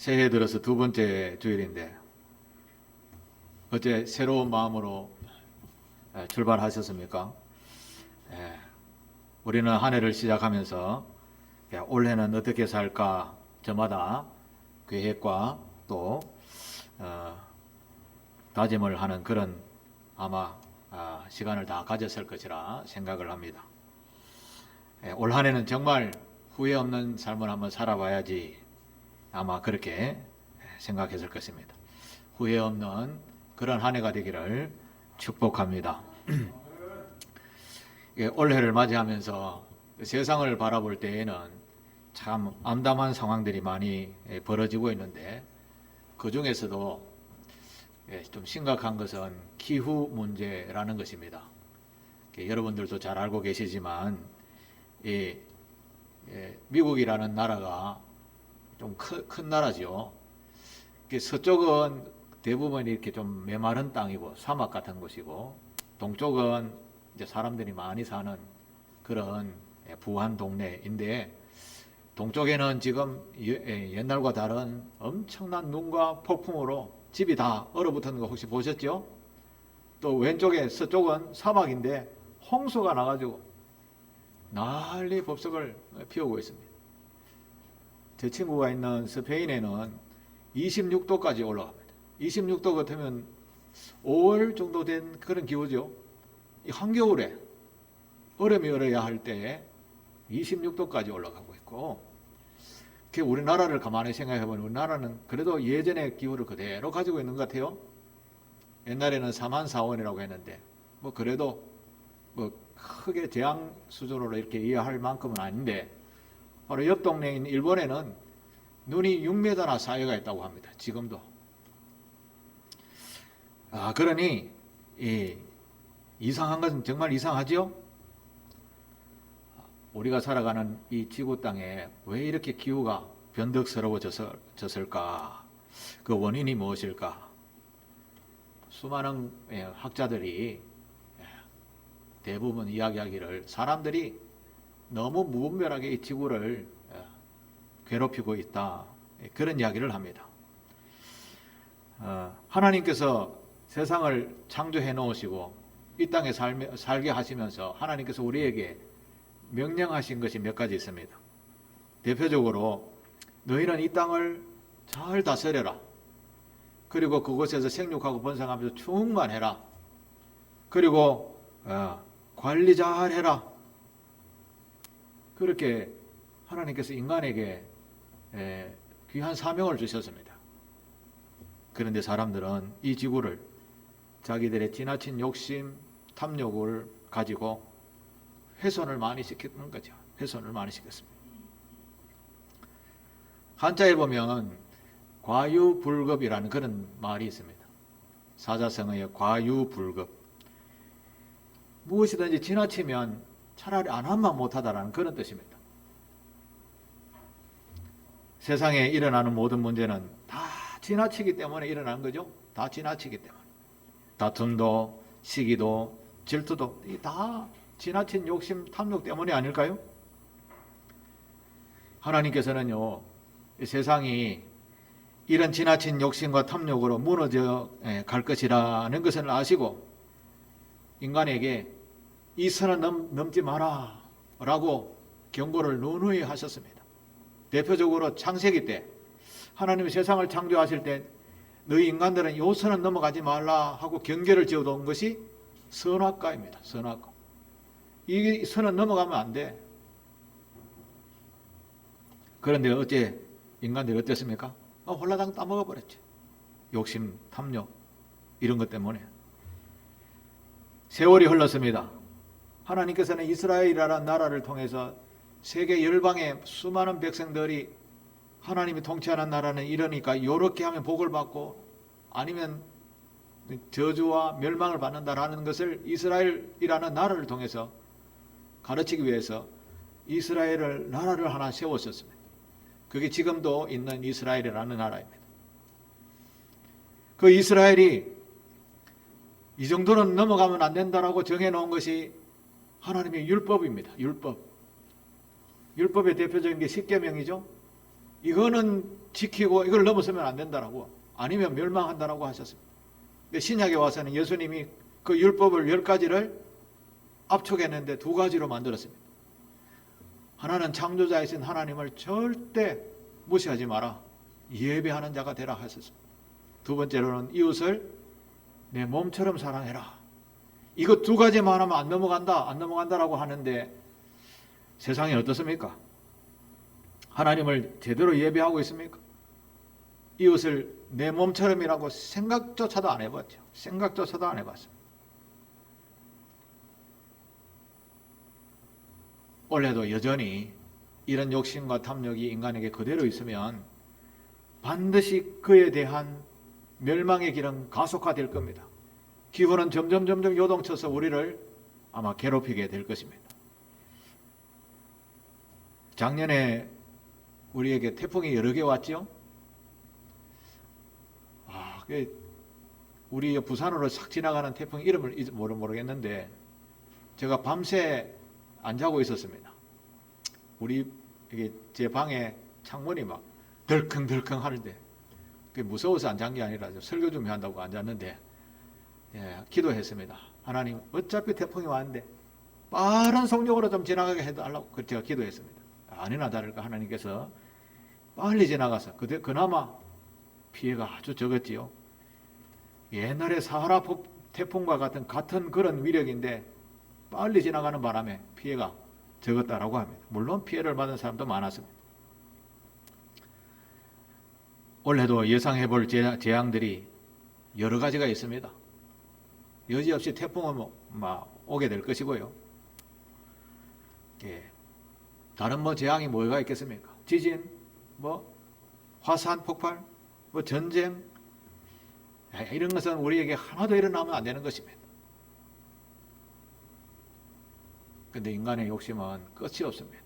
새해 들어서 두 번째 주일인데 어제 새로운 마음으로 출발하셨습니까? 예, 우리는 한 해를 시작하면서 올해는 어떻게 살까 저마다 계획과 또 다짐을 하는 그런 아마 시간을 다 가졌을 것이라 생각을 합니다. 올 한 해는 정말 후회 없는 삶을 한번 살아봐야지 아마 그렇게 생각했을 것입니다. 후회 없는 그런 한 해가 되기를 축복합니다. 올해를 맞이하면서 세상을 바라볼 때에는 참 암담한 상황들이 많이 벌어지고 있는데 그 중에서도 좀 심각한 것은 기후 문제라는 것입니다. 여러분들도 잘 알고 계시지만 미국이라는 나라가 좀 큰 나라죠. 서쪽은 대부분 이렇게 좀 메마른 땅이고 사막 같은 곳이고 동쪽은 이제 사람들이 많이 사는 그런 부한 동네인데 동쪽에는 지금 옛날과 다른 엄청난 눈과 폭풍으로 집이 다 얼어붙는 거 혹시 보셨죠? 또 왼쪽에 서쪽은 사막인데 홍수가 나가지고 난리 법석을 피우고 있습니다. 제 친구가 있는 스페인에는 26도까지 올라갑니다. 26도 같으면 5월 정도 된 그런 기후죠. 한겨울에 얼음이 얼어야 할 때 26도까지 올라가고 있고, 우리나라를 가만히 생각해 보면 우리나라는 그래도 예전의 기후를 그대로 가지고 있는 것 같아요. 옛날에는 4만 4원이라고 했는데 뭐 그래도 뭐 크게 재앙 수준으로 이렇게 이해할 만큼은 아닌데, 바로 옆 동네인 일본에는 눈이 6m나 쌓여가 있다고 합니다. 지금도. 그러니 이상한 것은 정말 이상하죠? 우리가 살아가는 이 지구 땅에 왜 이렇게 기후가 변덕스러워졌을까? 그 원인이 무엇일까? 수많은 학자들이 대부분 이야기하기를 사람들이 너무 무분별하게 이 지구를 괴롭히고 있다, 그런 이야기를 합니다. 하나님께서 세상을 창조해 놓으시고 이 땅에 살게 하시면서 하나님께서 우리에게 명령하신 것이 몇 가지 있습니다. 대표적으로 너희는 이 땅을 잘 다스려라. 그리고 그곳에서 생육하고 번성하면서 충만해라. 그리고 관리 잘 해라. 그렇게 하나님께서 인간에게 귀한 사명을 주셨습니다. 그런데 사람들은 이 지구를 자기들의 지나친 욕심, 탐욕을 가지고 훼손을 많이 시키는 거죠. 훼손을 많이 시켰습니다. 한자에 보면 과유불급이라는 그런 말이 있습니다. 사자성어의 과유불급. 무엇이든지 지나치면 차라리 안 하면 못하다라는 그런 뜻입니다. 세상에 일어나는 모든 문제는 다 지나치기 때문에 일어나는 거죠. 다 지나치기 때문에. 다툼도, 시기도, 질투도 다 지나친 욕심, 탐욕 때문이 아닐까요? 하나님께서는요, 세상이 이런 지나친 욕심과 탐욕으로 무너져 갈 것이라는 것을 아시고 인간에게 이 선은 넘지 마라 라고 경고를 누누이 하셨습니다. 대표적으로 창세기 때 하나님이 세상을 창조하실 때 너희 인간들은 이 선은 넘어가지 말라 하고 경계를 지어둔 것이 선악과입니다. 선악과. 이 선은 넘어가면 안 돼. 그런데 어째 인간들이 어땠습니까? 홀라당 따먹어버렸죠. 욕심, 탐욕 이런 것 때문에. 세월이 흘렀습니다. 하나님께서는 이스라엘이라는 나라를 통해서 세계 열방의 수많은 백성들이 하나님이 통치하는 나라는 이러니까 이렇게 하면 복을 받고 아니면 저주와 멸망을 받는다라는 것을 이스라엘이라는 나라를 통해서 가르치기 위해서 이스라엘을 나라를 하나 세웠었습니다. 그게 지금도 있는 이스라엘이라는 나라입니다. 그 이스라엘이 이 정도는 넘어가면 안 된다라고 정해놓은 것이 하나님의 율법입니다. 율법. 율법의 대표적인 게 십계명이죠. 이거는 지키고 이걸 넘어서면 안 된다라고, 아니면 멸망한다라고 하셨습니다. 근데 신약에 와서는 예수님이 그 율법을 10가지를 압축했는데 2가지로 만들었습니다. 하나는 창조자이신 하나님을 절대 무시하지 마라, 예배하는 자가 되라 하셨습니다. 2번째로는 이웃을 내 몸처럼 사랑해라. 이거 2가지만 하면 안 넘어간다라고 하는데 세상이 어떻습니까? 하나님을 제대로 예배하고 있습니까? 이웃을 내 몸처럼이라고 생각조차도 안 해봤죠. 생각조차도 안 해봤습니다. 원래도 여전히 이런 욕심과 탐욕이 인간에게 그대로 있으면 반드시 그에 대한 멸망의 길은 가속화될 겁니다. 기후는 점점 요동쳐서 우리를 아마 괴롭히게 될 것입니다. 작년에 우리에게 태풍이 여러 개 왔죠. 우리 부산으로 싹 지나가는 태풍 이름을 모르겠는데 제가 밤새 안 자고 있었습니다. 제 방에 창문이 막 덜컹덜컹 하는데 그게 무서워서 안 잔 게 아니라 설교 좀 한다고 앉았는데, 기도했습니다. 하나님, 어차피 태풍이 왔는데 빠른 속력으로 좀 지나가게 해달라고 제가 기도했습니다. 아니나 다를까 하나님께서 빨리 지나가서 그나마 피해가 아주 적었지요. 옛날에 사하라 태풍과 같은 그런 위력인데 빨리 지나가는 바람에 피해가 적었다라고 합니다. 물론 피해를 받은 사람도 많았습니다. 올해도 예상해볼 재앙들이 여러 가지가 있습니다. 여지없이 태풍은 오게 될 것이고요. 다른 재앙이 뭐가 있겠습니까? 지진, 화산 폭발, 전쟁, 이런 것은 우리에게 하나도 일어나면 안 되는 것입니다. 그런데 인간의 욕심은 끝이 없습니다.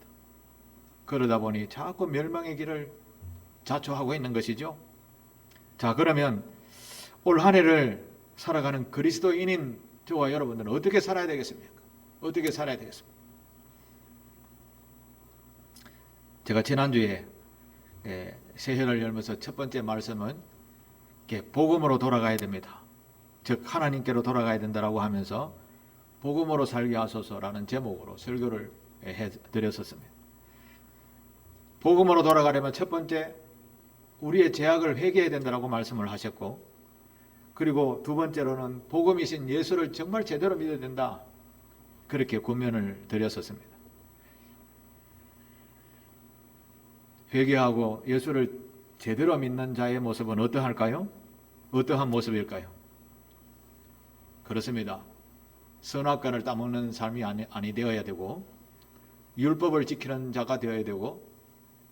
그러다 보니 자꾸 멸망의 길을 자초하고 있는 것이죠. 자, 그러면 올 한 해를 살아가는 그리스도인인 저와 여러분들은 어떻게 살아야 되겠습니까? 어떻게 살아야 되겠습니까? 제가 지난주에 새해를 열면서 첫 번째 말씀은 복음으로 돌아가야 됩니다. 즉 하나님께로 돌아가야 된다라고 하면서 복음으로 살게 하소서라는 제목으로 설교를 해드렸었습니다. 복음으로 돌아가려면 첫 번째 우리의 죄악을 회개해야 된다라고 말씀을 하셨고, 그리고 2번째로는 복음이신 예수를 정말 제대로 믿어야 된다, 그렇게 권면을 드렸었습니다. 회개하고 예수를 제대로 믿는 자의 모습은 어떠할까요? 어떠한 모습일까요? 그렇습니다. 선악과를 따먹는 삶이 아니 되어야 되고, 율법을 지키는 자가 되어야 되고,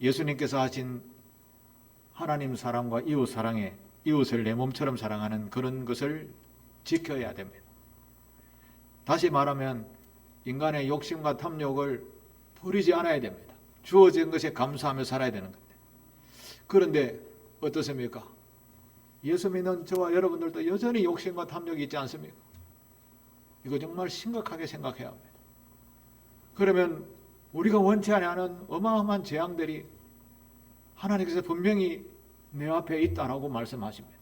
예수님께서 하신 하나님 사랑과 이웃 사랑에 이웃을 내 몸처럼 사랑하는 그런 것을 지켜야 됩니다. 다시 말하면 인간의 욕심과 탐욕을 버리지 않아야 됩니다. 주어진 것에 감사하며 살아야 되는 건데, 그런데 어떻습니까? 예수 믿는 저와 여러분들도 여전히 욕심과 탐욕이 있지 않습니까? 이거 정말 심각하게 생각해야 합니다. 그러면 우리가 원치 않는 어마어마한 재앙들이 하나님께서 분명히 내 앞에 있다라고 말씀하십니다.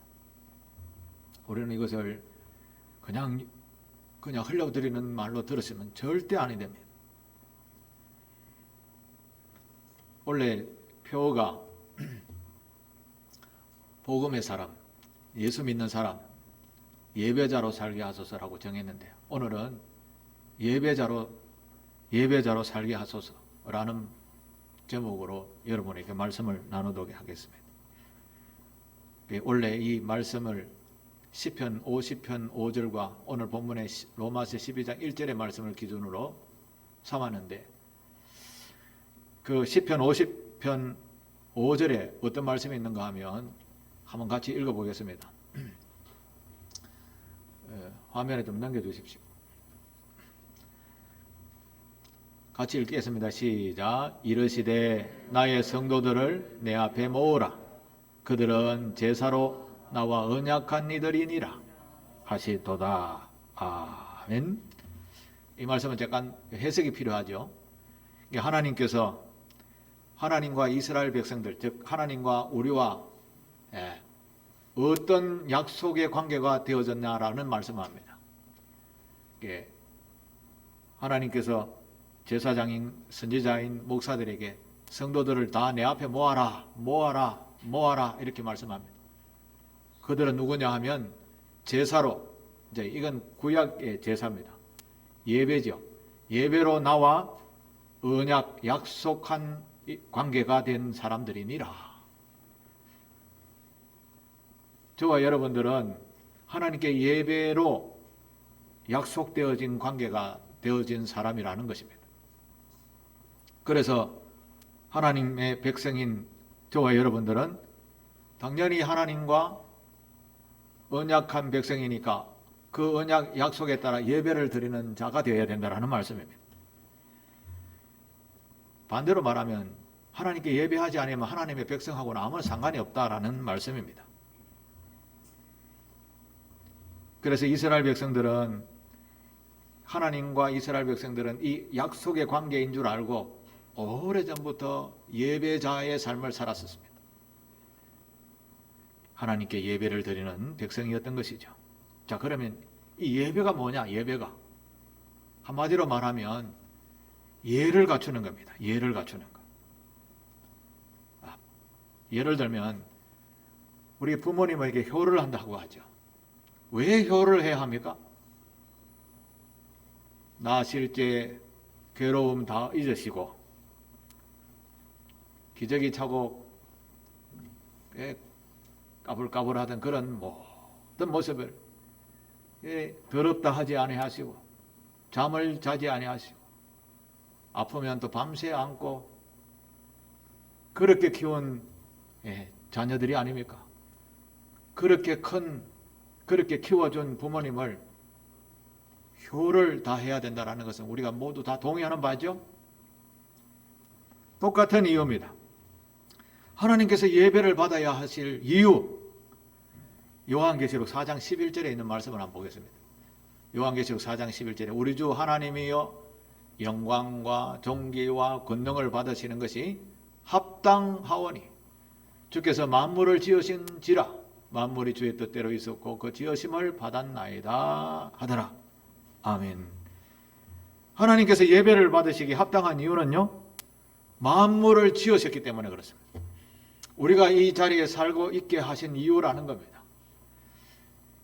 우리는 이것을 그냥 흘려드리는 말로 들었으면 절대 아니 됩니다. 원래 표어가 복음의 사람, 예수 믿는 사람, 예배자로 살게 하소서라고 정했는데요. 오늘은 예배자로 살게 하소서라는 제목으로 여러분에게 말씀을 나누도록 하겠습니다. 원래 이 말씀을 시편 50편 5절과 오늘 본문의 로마서 12장 1절의 말씀을 기준으로 삼았는데, 그 시편 50편 5절에 어떤 말씀이 있는가 하면 한번 같이 읽어보겠습니다. 화면에 좀 넘겨주십시오. 같이 읽겠습니다. 시작. 이르시되 나의 성도들을 내 앞에 모으라. 그들은 제사로 나와 언약한 이들이니라 하시도다. 아멘. 이 말씀은 잠깐 해석이 필요하죠. 하나님께서 하나님과 이스라엘 백성들, 즉 하나님과 우리와 어떤 약속의 관계가 되어졌냐라는 말씀을 합니다. 하나님께서 제사장인 선지자인 목사들에게 성도들을 다 내 앞에 모아라 모아라 모아라 이렇게 말씀합니다. 그들은 누구냐 하면 제사로, 이제 이건 구약의 제사입니다. 예배죠. 예배로 나와 언약 약속한 관계가 된 사람들이니라. 저와 여러분들은 하나님께 예배로 약속되어진 관계가 되어진 사람이라는 것입니다. 그래서 하나님의 백성인 저와 여러분들은 당연히 하나님과 언약한 백성이니까 그 언약 약속에 따라 예배를 드리는 자가 되어야 된다는 말씀입니다. 반대로 말하면 하나님께 예배하지 않으면 하나님의 백성하고는 아무 상관이 없다라는 말씀입니다. 그래서 이스라엘 백성들은, 하나님과 이스라엘 백성들은 이 약속의 관계인 줄 알고 오래전부터 예배자의 삶을 살았었습니다. 하나님께 예배를 드리는 백성이었던 것이죠. 자, 그러면 이 예배가 뭐냐? 예배가 한마디로 말하면 예를 갖추는 겁니다. 예를 갖추는 것. 예를 들면 우리 부모님에게 효를 한다고 하죠. 왜 효를 해야 합니까? 나실 때 괴로움 다 잊으시고 기저귀 차고 까불까불하던 그런 모든 모습을 더럽다 하지 아니하시고 잠을 자지 아니하시고 아프면 또 밤새 안고 그렇게 키운 자녀들이 아닙니까? 그렇게 키워준 부모님을 효를 다 해야 된다는 것은 우리가 모두 다 동의하는 바죠? 똑같은 이유입니다. 하나님께서 예배를 받아야 하실 이유, 요한계시록 4장 11절에 있는 말씀을 한번 보겠습니다. 요한계시록 4장 11절에 우리 주 하나님이여 영광과 존귀와 권능을 받으시는 것이 합당하오니 주께서 만물을 지으신지라 만물이 주의 뜻대로 있었고 그 지으심을 받았나이다 하더라. 아멘. 하나님께서 예배를 받으시기 합당한 이유는요, 만물을 지으셨기 때문에 그렇습니다. 우리가 이 자리에 살고 있게 하신 이유라는 겁니다.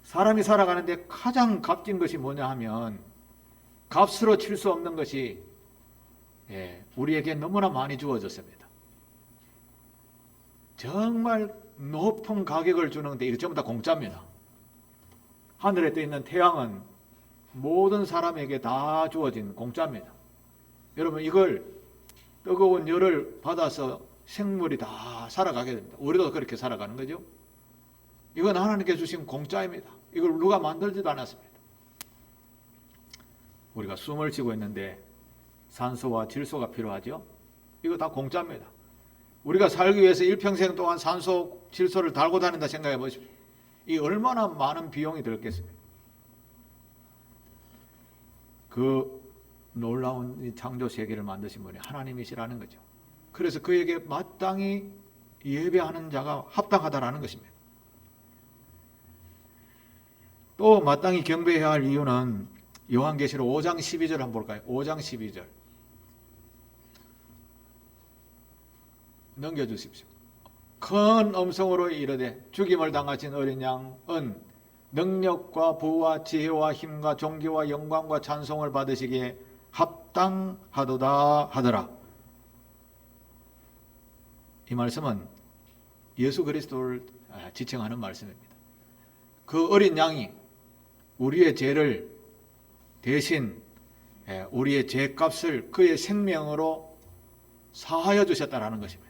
사람이 살아가는데 가장 값진 것이 뭐냐 하면 값으로 칠 수 없는 것이 우리에게 너무나 많이 주어졌습니다. 정말 높은 가격을 주는데 이거 전부 다 공짜입니다. 하늘에 떠 있는 태양은 모든 사람에게 다 주어진 공짜입니다. 여러분, 이걸 뜨거운 열을 받아서 생물이 다 살아가게 됩니다. 우리도 그렇게 살아가는 거죠. 이건 하나님께 주신 공짜입니다. 이걸 누가 만들지도 않았습니다. 우리가 숨을 쉬고 있는데 산소와 질소가 필요하죠. 이거 다 공짜입니다. 우리가 살기 위해서 일평생 동안 산소, 질소를 달고 다닌다 생각해 보십시오. 이 얼마나 많은 비용이 들겠습니까? 그 놀라운 이 창조 세계를 만드신 분이 하나님이시라는 거죠. 그래서 그에게 마땅히 예배하는 자가 합당하다라는 것입니다. 또 마땅히 경배해야 할 이유는 요한계시록 5장 12절 한번 볼까요? 5장 12절 넘겨주십시오. 큰 음성으로 이르되 죽임을 당하신 어린 양은 능력과 부와 지혜와 힘과 존귀와 영광과 찬송을 받으시기에 합당하도다 하더라. 이 말씀은 예수 그리스도를 지칭하는 말씀입니다. 그 어린 양이 우리의 죄를 대신 우리의 죄값을 그의 생명으로 사하여 주셨다라는 것입니다.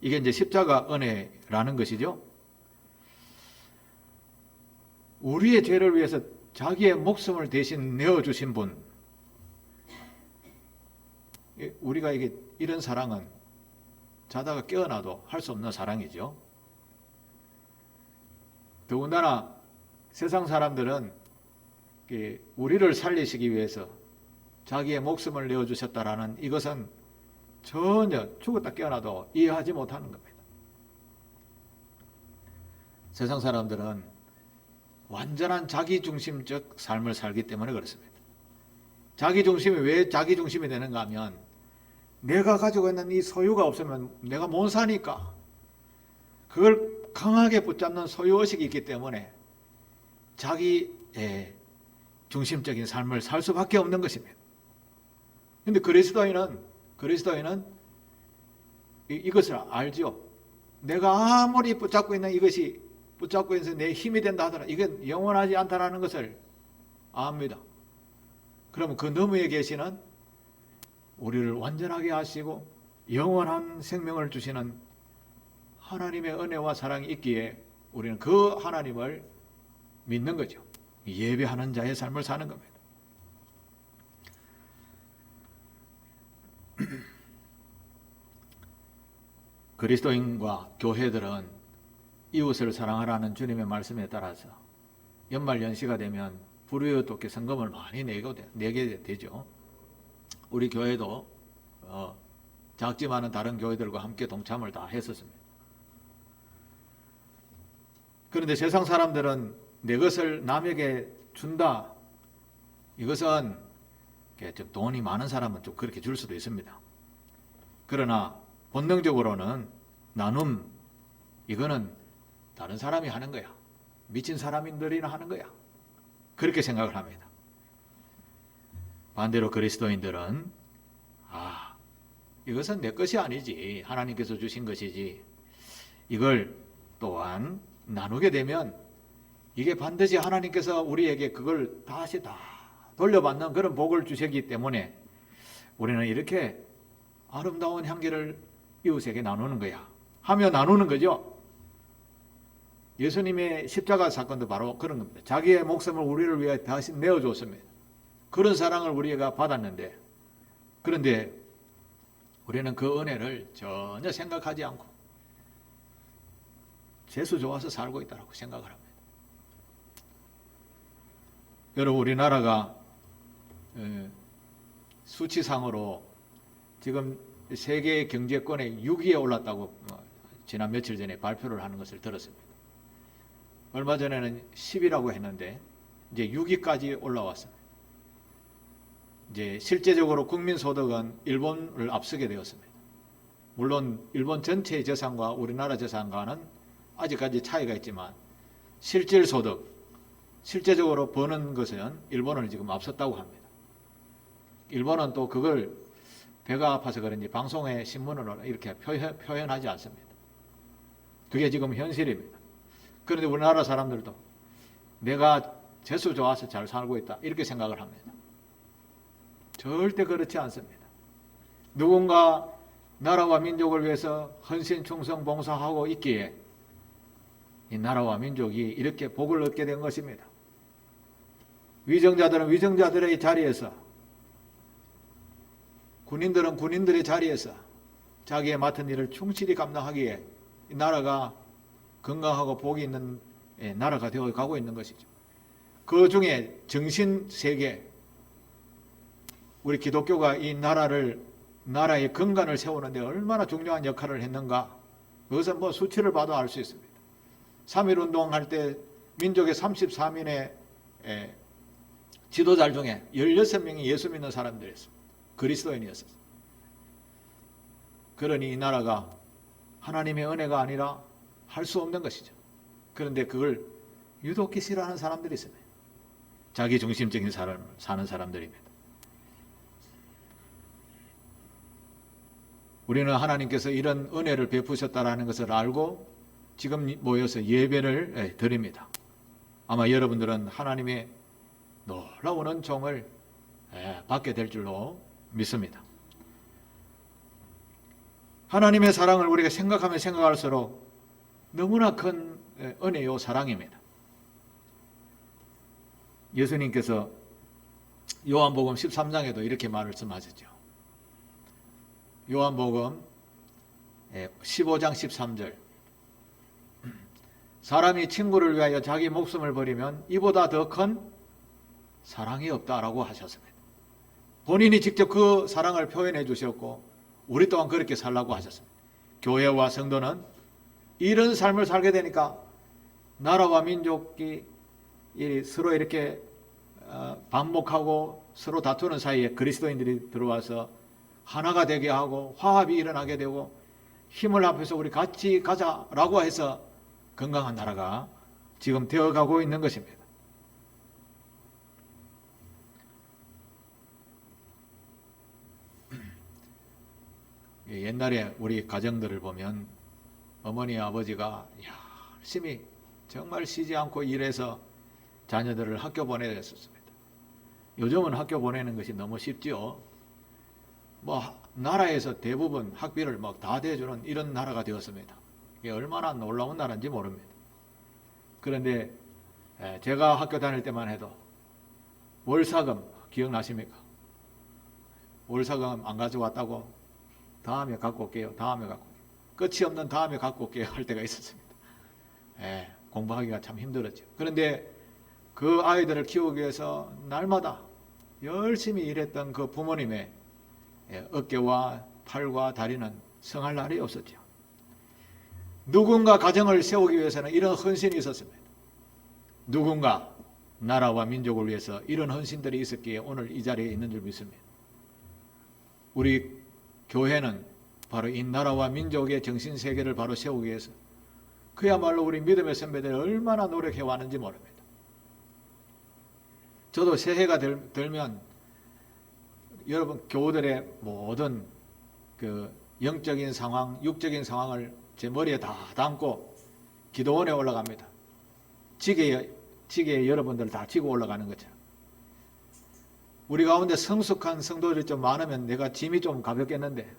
이게 이제 십자가 은혜라는 것이죠. 우리의 죄를 위해서 자기의 목숨을 대신 내어주신 분. 우리가 이런 사랑은 자다가 깨어나도 할 수 없는 사랑이죠. 더군다나 세상 사람들은 우리를 살리시기 위해서 자기의 목숨을 내어주셨다라는 이것은 전혀 죽었다 깨어나도 이해하지 못하는 겁니다. 세상 사람들은 완전한 자기중심적 삶을 살기 때문에 그렇습니다. 자기중심이 왜 자기중심이 되는가 하면 내가 가지고 있는 이 소유가 없으면 내가 못 사니까 그걸 강하게 붙잡는 소유의식이 있기 때문에 자기 중심적인 삶을 살 수밖에 없는 것입니다. 그런데 그리스도인은 이것을 알죠. 내가 아무리 붙잡고 있는 이것이 붙잡고 있어서 내 힘이 된다 하더라도 이건 영원하지 않다라는 것을 압니다. 그러면 그 너머에 계시는 우리를 완전하게 하시고 영원한 생명을 주시는 하나님의 은혜와 사랑이 있기에 우리는 그 하나님을 믿는 거죠. 예배하는 자의 삶을 사는 겁니다. 그리스도인과 교회들은 이웃을 사랑하라는 주님의 말씀에 따라서 연말 연시가 되면 불우이웃돕게 성금을 많이 내게 되죠. 우리 교회도 작지만은 다른 교회들과 함께 동참을 다 했었습니다. 그런데 세상 사람들은 내 것을 남에게 준다. 이것은 좀 돈이 많은 사람은 좀 그렇게 줄 수도 있습니다. 그러나 본능적으로는 나눔, 이거는 다른 사람이 하는 거야. 미친 사람들이나 하는 거야. 그렇게 생각을 합니다. 반대로 그리스도인들은 이것은 내 것이 아니지. 하나님께서 주신 것이지. 이걸 또한 나누게 되면 이게 반드시 하나님께서 우리에게 그걸 다시 다 돌려받는 그런 복을 주시기 때문에 우리는 이렇게 아름다운 향기를 이웃에게 나누는 거야. 하며 나누는 거죠. 예수님의 십자가 사건도 바로 그런 겁니다. 자기의 목숨을 우리를 위해 다시 내어줬습니다. 그런 사랑을 우리가 받았는데, 그런데 우리는 그 은혜를 전혀 생각하지 않고 재수 좋아서 살고 있다고 생각을 합니다. 여러분, 우리나라가 수치상으로 지금 세계 경제권에 6위에 올랐다고 지난 며칠 전에 발표를 하는 것을 들었습니다. 얼마 전에는 10위라고 했는데 이제 6위까지 올라왔습니다. 이제 실제적으로 국민소득은 일본을 앞서게 되었습니다. 물론 일본 전체의 재산과 우리나라 재산과는 아직까지 차이가 있지만 실질적으로 버는 것은 일본을 지금 앞섰다고 합니다. 일본은 또 그걸 배가 아파서 그런지 방송에 신문으로 이렇게 표현하지 않습니다. 그게 지금 현실입니다. 그런데 우리나라 사람들도 내가 재수 좋아서 잘 살고 있다 이렇게 생각을 합니다. 절대 그렇지 않습니다. 누군가 나라와 민족을 위해서 헌신, 충성, 봉사하고 있기에 이 나라와 민족이 이렇게 복을 얻게 된 것입니다. 위정자들은 위정자들의 자리에서, 군인들은 군인들의 자리에서 자기의 맡은 일을 충실히 감당하기에 이 나라가 건강하고 복이 있는 나라가 되어 가고 있는 것이죠. 그 중에 정신세계, 우리 기독교가 이 나라의 근간을 세우는데 얼마나 중요한 역할을 했는가, 그것은 뭐 수치를 봐도 알 수 있습니다. 3.1운동 할 때 민족의 33인의 지도자 중에 16명이 예수 믿는 사람들이었습니다. 그리스도인이었습니다. 그러니 이 나라가 하나님의 은혜가 아니라 할 수 없는 것이죠. 그런데 그걸 유독히 싫어하는 사람들이 있습니다. 자기 중심적인 삶을 사는 사람들입니다. 우리는 하나님께서 이런 은혜를 베푸셨다라는 것을 알고 지금 모여서 예배를 드립니다. 아마 여러분들은 하나님의 놀라운 은총을 받게 될 줄로 믿습니다. 하나님의 사랑을 우리가 생각하면 생각할수록 너무나 큰 은혜요 사랑입니다. 예수님께서 요한복음 13장에도 이렇게 말씀하셨죠. 요한복음 15장 13절, 사람이 친구를 위하여 자기 목숨을 버리면 이보다 더 큰 사랑이 없다라고 하셨습니다. 본인이 직접 그 사랑을 표현해 주셨고 우리 또한 그렇게 살라고 하셨습니다. 교회와 성도는 이런 삶을 살게 되니까 나라와 민족이 서로 이렇게 반목하고 서로 다투는 사이에 그리스도인들이 들어와서 하나가 되게 하고 화합이 일어나게 되고 힘을 합해서 우리 같이 가자라고 해서 건강한 나라가 지금 되어가고 있는 것입니다. 옛날에 우리 가정들을 보면 어머니 아버지가 열심히 정말 쉬지 않고 일해서 자녀들을 학교 보내셨습니다. 요즘은 학교 보내는 것이 너무 쉽지요. 나라에서 대부분 학비를 다 대주는 이런 나라가 되었습니다. 이게 얼마나 놀라운 나라인지 모릅니다. 그런데 제가 학교 다닐 때만 해도 월사금 기억나십니까? 월사금 안 가져왔다고 다음에 갖고 올게요. 다음에 갖고 올게요. 끝이 없는 다음에 갖고 올게요 할 때가 있었습니다. 공부하기가 참 힘들었죠. 그런데 그 아이들을 키우기 위해서 날마다 열심히 일했던 그 부모님의 어깨와 팔과 다리는 성할 날이 없었죠. 누군가 가정을 세우기 위해서는 이런 헌신이 있었습니다. 누군가 나라와 민족을 위해서 이런 헌신들이 있었기에 오늘 이 자리에 있는 줄 믿습니다. 우리 교회는 바로 이 나라와 민족의 정신세계를 바로 세우기 위해서 그야말로 우리 믿음의 선배들이 얼마나 노력해 왔는지 모릅니다. 저도 새해가 들면 여러분 교우들의 모든 그 영적인 상황, 육적인 상황을 제 머리에 다 담고 기도원에 올라갑니다. 지게에 여러분들 다 지고 올라가는 것처럼. 우리 가운데 성숙한 성도들이 좀 많으면 내가 짐이 좀 가볍겠는데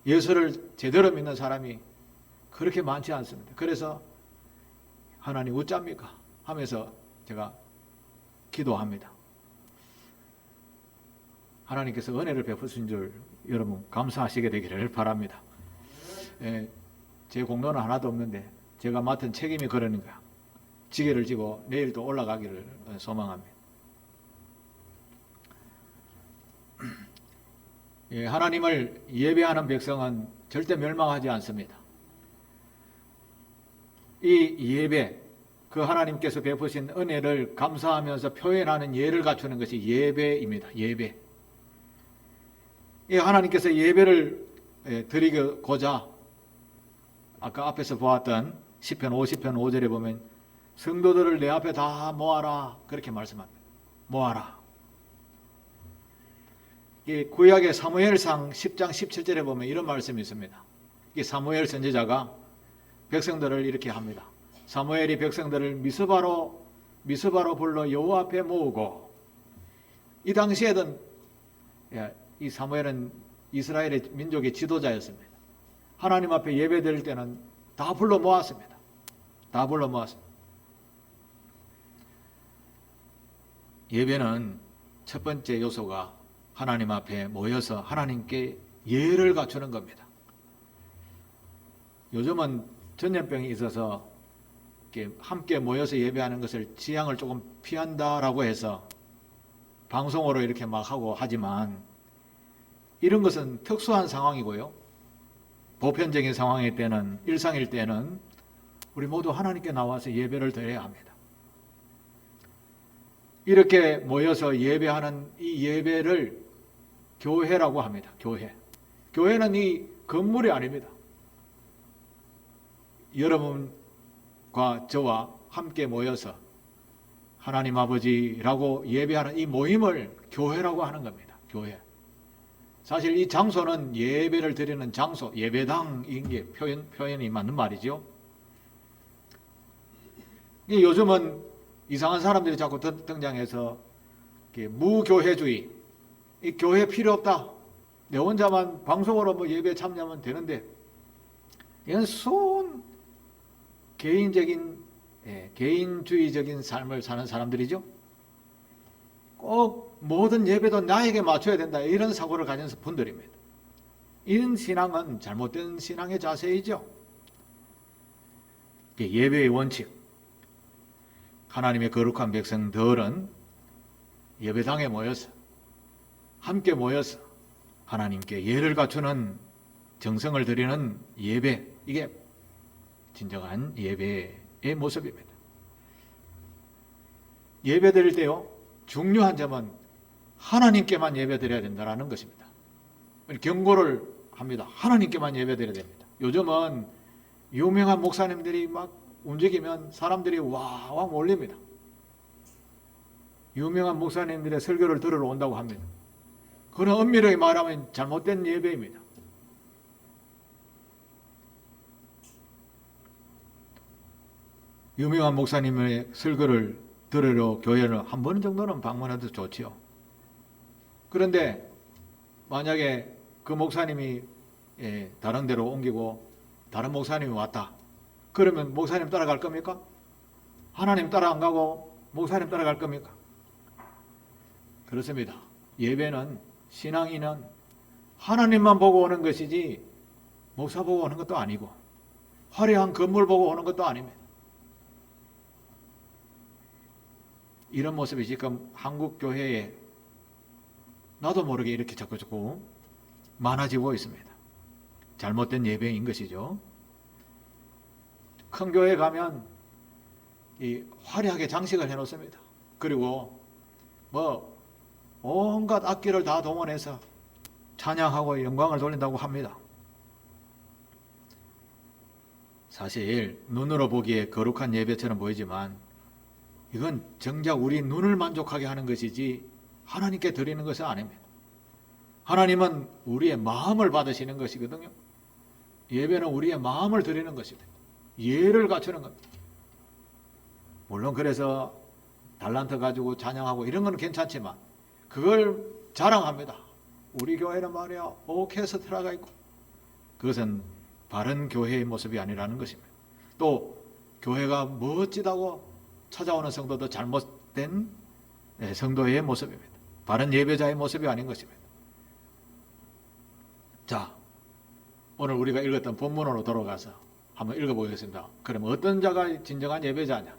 예수를 제대로 믿는 사람이 그렇게 많지 않습니다. 그래서 하나님 어쩝니까? 하면서 제가 기도합니다. 하나님께서 은혜를 베푸신 줄 여러분 감사하시게 되기를 바랍니다. 제 공로는 하나도 없는데 제가 맡은 책임이 그러는 거야. 지게를 지고 내일도 올라가기를 소망합니다. 하나님을 예배하는 백성은 절대 멸망하지 않습니다. 이 예배, 그 하나님께서 베푸신 은혜를 감사하면서 표현하는 예를 갖추는 것이 예배입니다. 예배. 하나님께서 예배를 드리고자 아까 앞에서 보았던 시편 50편 5절에 보면 성도들을 내 앞에 다 모아라 그렇게 말씀합니다. 모아라. 구약의 사무엘상 10장 17절에 보면 이런 말씀이 있습니다. 사무엘 선지자가 백성들을 이렇게 합니다. 사무엘이 백성들을 미스바로 불러 여호와 앞에 모으고, 이 당시에는 이 사무엘은 이스라엘의 민족의 지도자였습니다. 하나님 앞에 예배 드릴 때는 다 불러 모았습니다. 다 불러 모았습니다. 예배는 첫 번째 요소가 하나님 앞에 모여서 하나님께 예를 갖추는 겁니다. 요즘은 전염병이 있어서 함께 모여서 예배하는 것을 지향을 조금 피한다라고 해서 방송으로 이렇게 막 하고 하지만 이런 것은 특수한 상황이고요. 보편적인 상황일 때는, 일상일 때는 우리 모두 하나님께 나와서 예배를 드려야 합니다. 이렇게 모여서 예배하는 이 예배를 교회라고 합니다. 교회. 교회는 이 건물이 아닙니다. 여러분과 저와 함께 모여서 하나님 아버지라고 예배하는 이 모임을 교회라고 하는 겁니다. 교회. 사실 이 장소는 예배를 드리는 장소, 예배당인 게 표현이 맞는 말이죠. 요즘은 이상한 사람들이 자꾸 등장해서 무교회주의, 이 교회 필요 없다. 내 혼자만 방송으로 예배 참여하면 되는데, 이건 순 개인주의적인 삶을 사는 사람들이죠. 꼭 모든 예배도 나에게 맞춰야 된다, 이런 사고를 가진 분들입니다. 이런 신앙은 잘못된 신앙의 자세이죠. 예배의 원칙, 하나님의 거룩한 백성들은 예배당에 모여서 함께 모여서 하나님께 예를 갖추는 정성을 드리는 예배, 이게 진정한 예배의 모습입니다. 예배 드릴 때요, 중요한 점은 하나님께만 예배 드려야 된다는 것입니다. 경고를 합니다. 하나님께만 예배 드려야 됩니다. 요즘은 유명한 목사님들이 막 움직이면 사람들이 와와 몰립니다. 유명한 목사님들의 설교를 들으러 온다고 합니다. 그런 엄밀하게 말하면 잘못된 예배입니다. 유명한 목사님의 설교를 들으러 교회를 한 번 정도는 방문해도 좋지요. 그런데 만약에 그 목사님이 다른 데로 옮기고 다른 목사님이 왔다. 그러면 목사님 따라갈 겁니까? 하나님 따라 안 가고 목사님 따라갈 겁니까? 그렇습니다. 예배는, 신앙인은 하나님만 보고 오는 것이지 목사 보고 오는 것도 아니고 화려한 건물 보고 오는 것도 아닙니다. 이런 모습이 지금 한국 교회에 나도 모르게 이렇게 자꾸 많아지고 있습니다. 잘못된 예배인 것이죠. 큰 교회 가면 이 화려하게 장식을 해놓습니다. 그리고 온갖 악기를 다 동원해서 찬양하고 영광을 돌린다고 합니다. 사실 눈으로 보기에 거룩한 예배처럼 보이지만 이건 정작 우리 눈을 만족하게 하는 것이지 하나님께 드리는 것은 아닙니다. 하나님은 우리의 마음을 받으시는 것이거든요. 예배는 우리의 마음을 드리는 것입니다. 예를 갖추는 겁니다. 물론 그래서 달란트 가지고 찬양하고 이런 건 괜찮지만 그걸 자랑합니다. 우리 교회는 말이야 오케스트라가 있고, 그것은 바른 교회의 모습이 아니라는 것입니다. 또 교회가 멋지다고 찾아오는 성도도 잘못된 성도의 모습입니다. 바른 예배자의 모습이 아닌 것입니다. 자, 오늘 우리가 읽었던 본문으로 돌아가서 한번 읽어보겠습니다. 그럼 어떤 자가 진정한 예배자냐?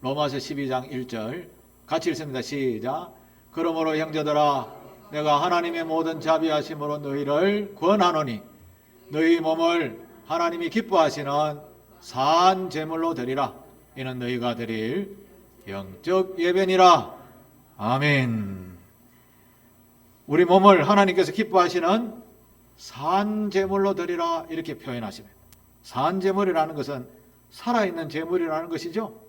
로마서 12장 1절 같이 읽습니다. 시작. 그러므로 형제들아, 내가 하나님의 모든 자비하심으로 너희를 권하노니 너희 몸을 하나님이 기뻐하시는 산 제물로 드리라. 이는 너희가 드릴 영적 예배니라. 아멘. 우리 몸을 하나님께서 기뻐하시는 산 제물로 드리라, 이렇게 표현하십니다. 산 제물이라는 것은 살아있는 제물이라는 것이죠.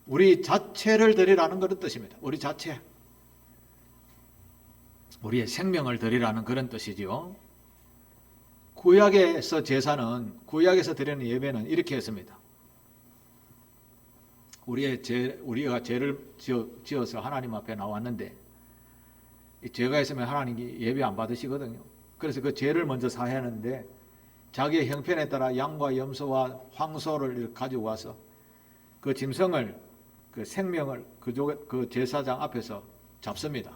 우리 자체를 드리라는 그런 뜻입니다. 우리 자체, 우리의 생명을 드리라는 그런 뜻이지요. 구약에서 제사는, 구약에서 드리는 예배는 이렇게 했습니다. 우리가 죄를 지어서 하나님 앞에 나왔는데 죄가 있으면 하나님이 예배 안 받으시거든요. 그래서 그 죄를 먼저 사해야 하는데 자기의 형편에 따라 양과 염소와 황소를 가지고 와서 그 짐승을, 그 생명을 그 제사장 앞에서 잡습니다.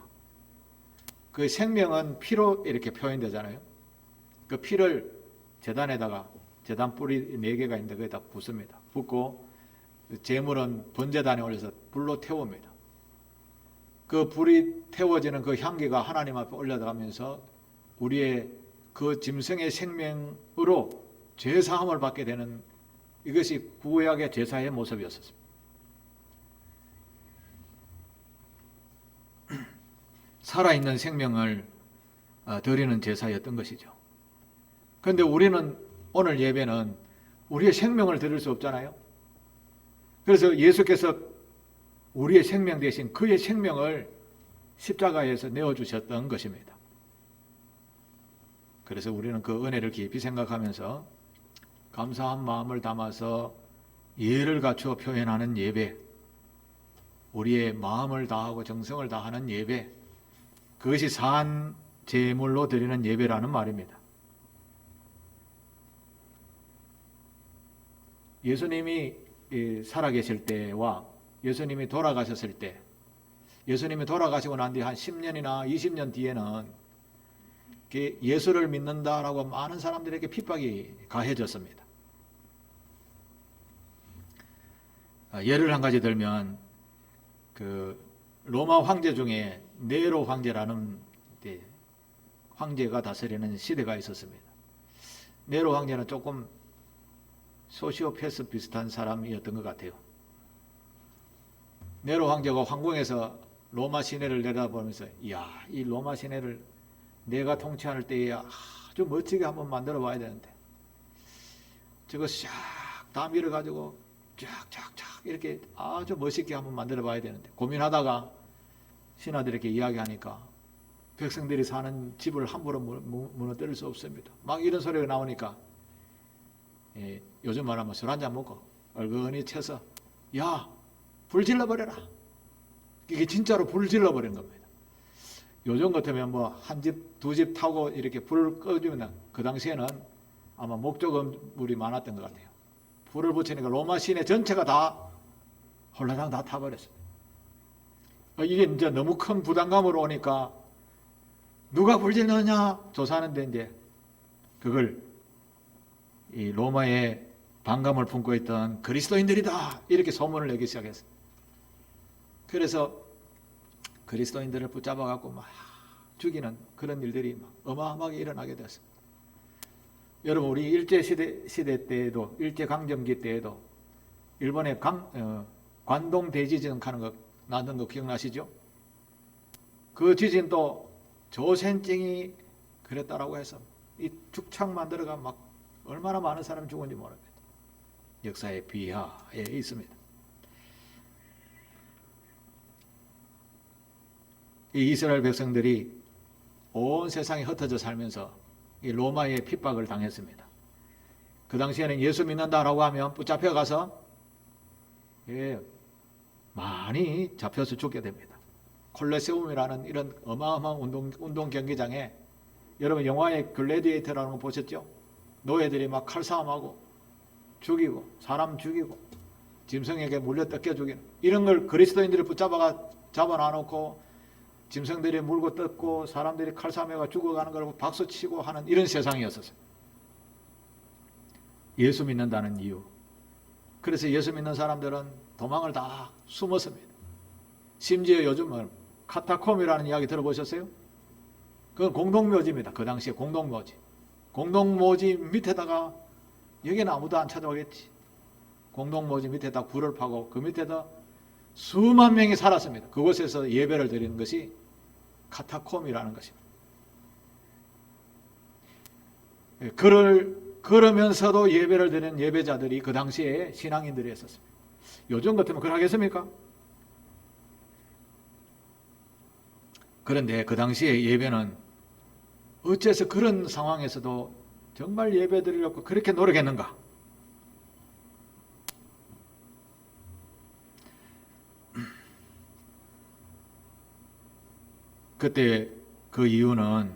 그 생명은 피로 이렇게 표현되잖아요. 그 피를 제단에다가, 제단 뿌리 4개가 있는데 거기다 붓습니다. 붓고 제물은 번제단에 올려서 불로 태웁니다. 그 불이 태워지는 그 향기가 하나님 앞에 올라가면서 우리의 그 짐승의 생명으로 죄사함을 받게 되는, 이것이 구약의 제사의 모습이었습니다. 살아있는 생명을 드리는 제사였던 것이죠. 그런데 우리는 오늘 예배는 우리의 생명을 드릴 수 없잖아요. 그래서 예수께서 우리의 생명 대신 그의 생명을 십자가에서 내어주셨던 것입니다. 그래서 우리는 그 은혜를 깊이 생각하면서 감사한 마음을 담아서 예를 갖추어 표현하는 예배, 우리의 마음을 다하고 정성을 다하는 예배, 그것이 산 제물로 드리는 예배라는 말입니다. 예수님이 살아계실 때와 예수님이 돌아가셨을 때, 예수님이 돌아가시고 난 뒤 한 10년이나 20년 뒤에는 예수를 믿는다라고 많은 사람들에게 핍박이 가해졌습니다. 예를 한 가지 들면 그 로마 황제 중에 네로 황제라는 황제가 다스리는 시대가 있었습니다. 네로 황제는 조금 소시오패스 비슷한 사람이었던 것 같아요. 네로 황제가 황궁에서 로마 시내를 내다보면서 이야, 이 로마 시내를 내가 통치할 때에 아주 멋지게 한번 만들어 봐야 되는데 저거 싹 다 밀어가지고 쫙쫙쫙 이렇게 아주 멋있게 한번 만들어 봐야 되는데 고민하다가 신하들에게 이야기하니까 백성들이 사는 집을 함부로 무너뜨릴 수 없습니다. 막 이런 소리가 나오니까 요즘 말하면 술 한잔 먹고 얼큰이 쳐서 야, 불 질러버려라. 이게 진짜로 불 질러버린 겁니다. 요즘 같으면 뭐 한 집, 두 집 타고 이렇게 불을 꺼주면 그 당시에는 아마 목조건물이 많았던 것 같아요. 불을 붙이니까 로마 시내 전체가 다 홀라당 다 타버렸습니다. 이게 이제 너무 큰 부담감으로 오니까 누가 불 질렀냐 조사하는데 이제 그걸 이 로마에 반감을 품고 있던 그리스도인들이다 이렇게 소문을 내기 시작했어요. 그래서 그리스도인들을 붙잡아 갖고 막 죽이는 그런 일들이 막 어마어마하게 일어나게 됐습니다. 여러분 우리 일제시대 때에도 일제강점기 때에도 일본의 관동 대지진 하는 거 나던 거 기억나시죠? 그 지진도 조센증이 그랬다라고 해서 이 죽창 만들어가 막 얼마나 많은 사람이 죽은지 모릅니다. 역사의 비하에 있습니다. 이 이스라엘 백성들이 온 세상에 흩어져 살면서 이 로마의 핍박을 당했습니다. 그 당시에는 예수 믿는다라고 하면 붙잡혀 가서 많이 잡혀서 죽게 됩니다. 콜레세움이라는 이런 어마어마한 운동 경기장에 여러분 영화의 글래디에이터라는 거 보셨죠? 노예들이 막 칼싸움하고 죽이고 사람 죽이고 짐승에게 물려 뜯겨 죽이는 이런 걸 그리스도인들이 잡아놔놓고 짐승들이 물고 뜯고 사람들이 칼싸움해가 죽어가는 걸 박수치고 하는 이런 세상이었었어요. 예수 믿는다는 이유. 그래서 예수 믿는 사람들은 도망을 다 숨었습니다. 심지어 요즘은 카타콤이라는 이야기 들어보셨어요? 그건 공동묘지입니다. 그 당시에 공동묘지. 공동묘지 밑에다가 여기는 아무도 안 찾아오겠지. 공동묘지 밑에다 굴을 파고 그 밑에다 수만 명이 살았습니다. 그곳에서 예배를 드리는 것이 카타콤이라는 것입니다. 그러면서도 예배를 드리는 예배자들이 그 당시에 신앙인들이었습니다. 요즘 같으면 그걸 하겠습니까? 그런데 그 당시에 예배는 어째서 그런 상황에서도 정말 예배 드리려고 그렇게 노력했는가? 그때 그 이유는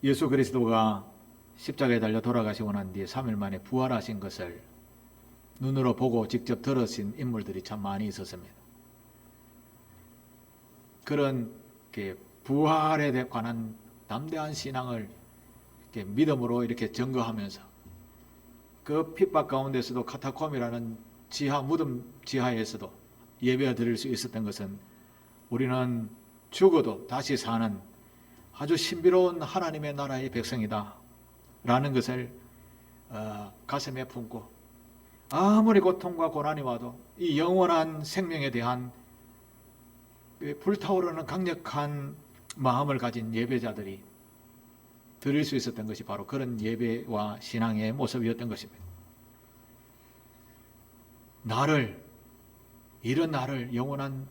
예수 그리스도가 십자가에 달려 돌아가시고 난 뒤에 3일 만에 부활하신 것을 눈으로 보고 직접 들으신 인물들이 참 많이 있었습니다. 그런 부활에 관한 담대한 신앙을 이렇게 믿음으로 이렇게 증거하면서 그 핍박 가운데서도 카타콤이라는 무덤 지하에서도 예배 드릴 수 있었던 것은 우리는 죽어도 다시 사는 아주 신비로운 하나님의 나라의 백성이다 라는 것을 가슴에 품고 아무리 고통과 고난이 와도 이 영원한 생명에 대한 불타오르는 강력한 마음을 가진 예배자들이 드릴 수 있었던 것이 바로 그런 예배와 신앙의 모습이었던 것입니다. 이런 나를 영원한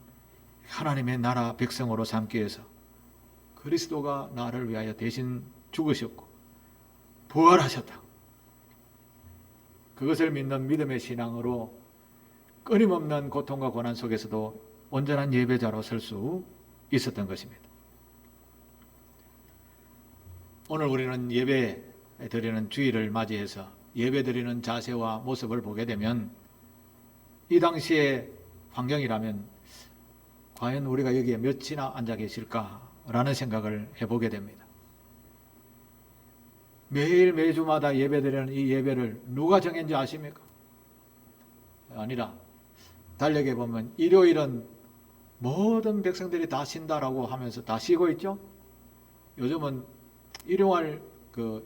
하나님의 나라 백성으로 삼기 위해서 그리스도가 나를 위하여 대신 죽으셨고 부활하셨다. 그것을 믿는 믿음의 신앙으로 끊임없는 고통과 고난 속에서도 온전한 예배자로 설 수 있었던 것입니다. 오늘 우리는 예배 드리는 주일을 맞이해서 예배 드리는 자세와 모습을 보게 되면 이 당시의 환경이라면 과연 우리가 여기에 몇이나 앉아 계실까라는 생각을 해보게 됩니다. 매주마다 예배드리는 이 예배를 누가 정했는지 아십니까? 아니라 달력에 보면 일요일은 모든 백성들이 다 쉰다라고 하면서 다 쉬고 있죠. 요즘은 일용직도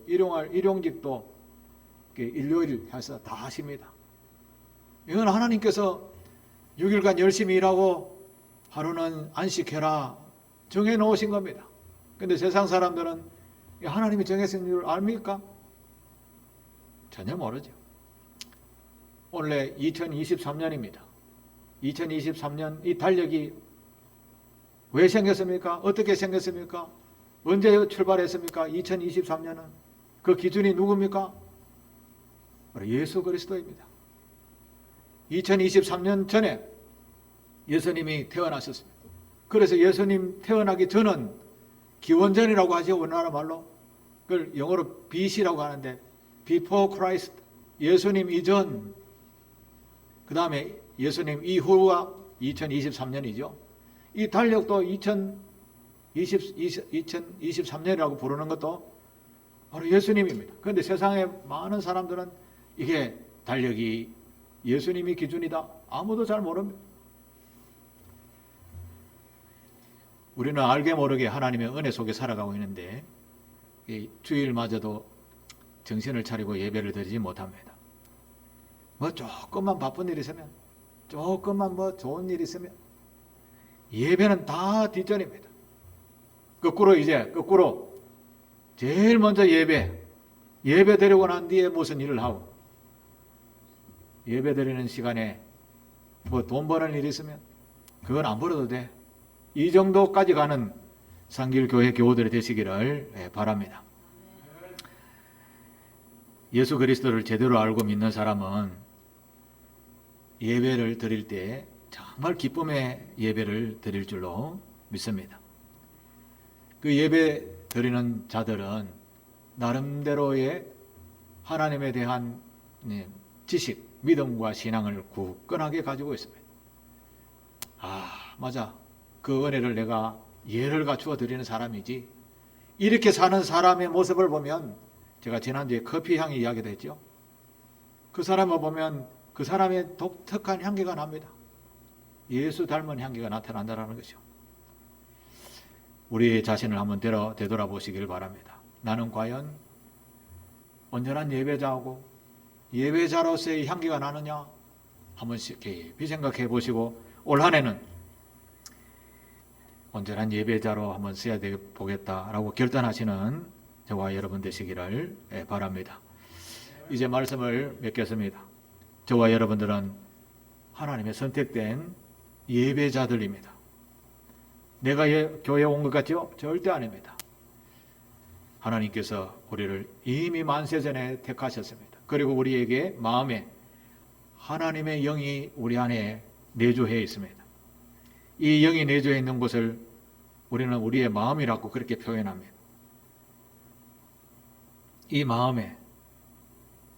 일요일 해서 다 하십니다. 이건 하나님께서 6일간 열심히 일하고 하루는 안식해라 정해 놓으신 겁니다. 근데 세상 사람들은 하나님이 정해진 줄 압니까? 전혀 모르죠. 원래 2023년입니다. 2023년 이 달력이 왜 생겼습니까? 어떻게 생겼습니까? 언제 출발했습니까? 2023년은 그 기준이 누굽니까? 바로 예수 그리스도입니다. 2023년 전에 예수님이 태어나셨습니다. 그래서 예수님 태어나기 전은 기원전이라고 하죠. 우리나라 말로. 그걸 영어로 BC라고 하는데 Before Christ, 예수님 이전, 그 다음에 예수님 이후가 2023년이죠. 이 달력도 2023년이라고 부르는 것도 바로 예수님입니다. 그런데 세상에 많은 사람들은 이게 달력이 예수님이 기준이다. 아무도 잘 모릅니다. 우리는 알게 모르게 하나님의 은혜 속에 살아가고 있는데 주일마저도 정신을 차리고 예배를 드리지 못합니다. 뭐 조금만 바쁜 일 있으면, 조금만 뭐 좋은 일 있으면 예배는 다 뒷전입니다. 거꾸로 제일 먼저 예배 드리고 난 뒤에 무슨 일을 하고, 예배 드리는 시간에 뭐 돈 버는 일 있으면 그건 안 벌어도 돼. 이 정도까지 가는 상길교회 교우들이 되시기를 바랍니다. 예수 그리스도를 제대로 알고 믿는 사람은 예배를 드릴 때 정말 기쁨의 예배를 드릴 줄로 믿습니다. 그 예배 드리는 자들은 나름대로의 하나님에 대한 지식, 믿음과 신앙을 굳건하게 가지고 있습니다. 맞아. 그 은혜를 내가 예를 갖추어 드리는 사람이지. 이렇게 사는 사람의 모습을 보면, 제가 지난주에 커피 향이 이야기도 했죠. 그 사람을 보면 그 사람의 독특한 향기가 납니다. 예수 닮은 향기가 나타난다는 것이죠. 우리 자신을 한번 되돌아보시길 바랍니다. 나는 과연 온전한 예배자하고 예배자로서의 향기가 나느냐? 한번 깊이 생각해 보시고 올 한 해는 온전한 예배자로 한번 써야 보겠다라고 결단하시는 저와 여러분 되시기를 바랍니다. 이제 말씀을 맺겠습니다. 저와 여러분들은 하나님의 선택된 예배자들입니다. 내가 교회에 온 것 같죠? 절대 아닙니다. 하나님께서 우리를 이미 만세전에 택하셨습니다. 그리고 우리에게 마음에 하나님의 영이 우리 안에 내주해 있습니다. 이 영이 내주해 있는 곳을 우리는 우리의 마음이라고 그렇게 표현합니다. 이 마음에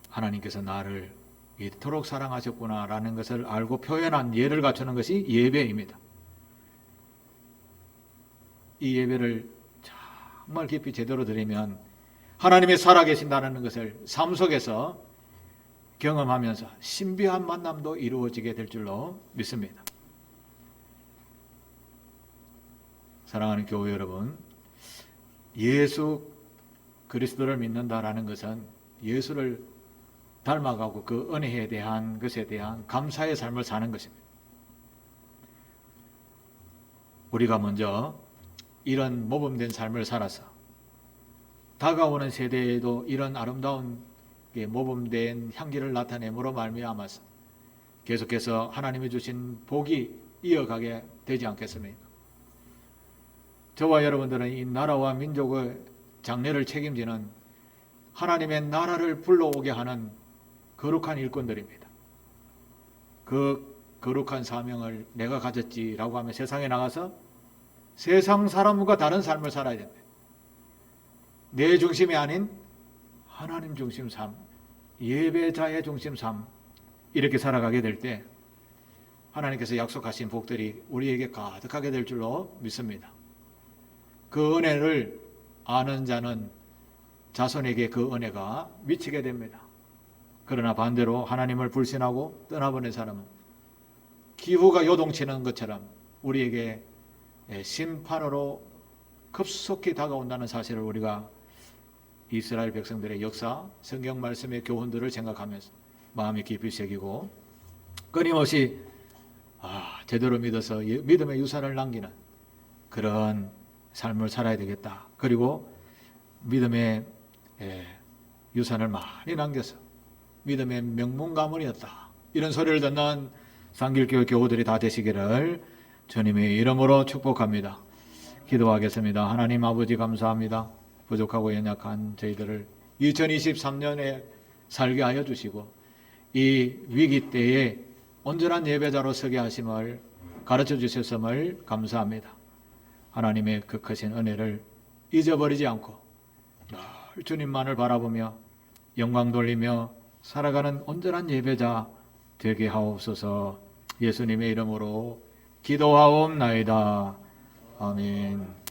하나님께서 나를 이토록 사랑하셨구나라는 것을 알고 표현한 예를 갖추는 것이 예배입니다. 이 예배를 정말 깊이 제대로 드리면 하나님이 살아계신다는 것을 삶 속에서 경험하면서 신비한 만남도 이루어지게 될 줄로 믿습니다. 사랑하는 교회 여러분, 예수 그리스도를 믿는다라는 것은 예수를 닮아가고 그 은혜에 대한 것에 대한 감사의 삶을 사는 것입니다. 우리가 먼저 이런 모범된 삶을 살아서 다가오는 세대에도 이런 아름다운 모범된 향기를 나타내므로 말미암아서 계속해서 하나님이 주신 복이 이어가게 되지 않겠습니까? 저와 여러분들은 이 나라와 민족의 장래를 책임지는 하나님의 나라를 불러오게 하는 거룩한 일꾼들입니다. 그 거룩한 사명을 내가 가졌지라고 하며 세상에 나가서 세상 사람과 다른 삶을 살아야 됩니다. 내 중심이 아닌 하나님 중심 삶, 예배자의 중심 삶, 이렇게 살아가게 될 때 하나님께서 약속하신 복들이 우리에게 가득하게 될 줄로 믿습니다. 그 은혜를 아는 자는 자손에게 그 은혜가 미치게 됩니다. 그러나 반대로 하나님을 불신하고 떠나보낸 사람은 기후가 요동치는 것처럼 우리에게 심판으로 급속히 다가온다는 사실을 우리가 이스라엘 백성들의 역사, 성경 말씀의 교훈들을 생각하면서 마음이 깊이 새기고 끊임없이 제대로 믿어서 믿음의 유산을 남기는 그런 삶을 살아야 되겠다. 그리고 믿음의 유산을 많이 남겨서 믿음의 명문가문이었다. 이런 소리를 듣는 상길교회 교우들이 다 되시기를 주님의 이름으로 축복합니다. 기도하겠습니다. 하나님 아버지 감사합니다. 부족하고 연약한 저희들을 2023년에 살게 하여 주시고 이 위기 때에 온전한 예배자로 서게 하심을 가르쳐 주셨음을 감사합니다. 하나님의 그 크신 은혜를 잊어버리지 않고 늘 주님만을 바라보며 영광 돌리며 살아가는 온전한 예배자 되게 하옵소서. 예수님의 이름으로 기도하옵나이다. 아멘.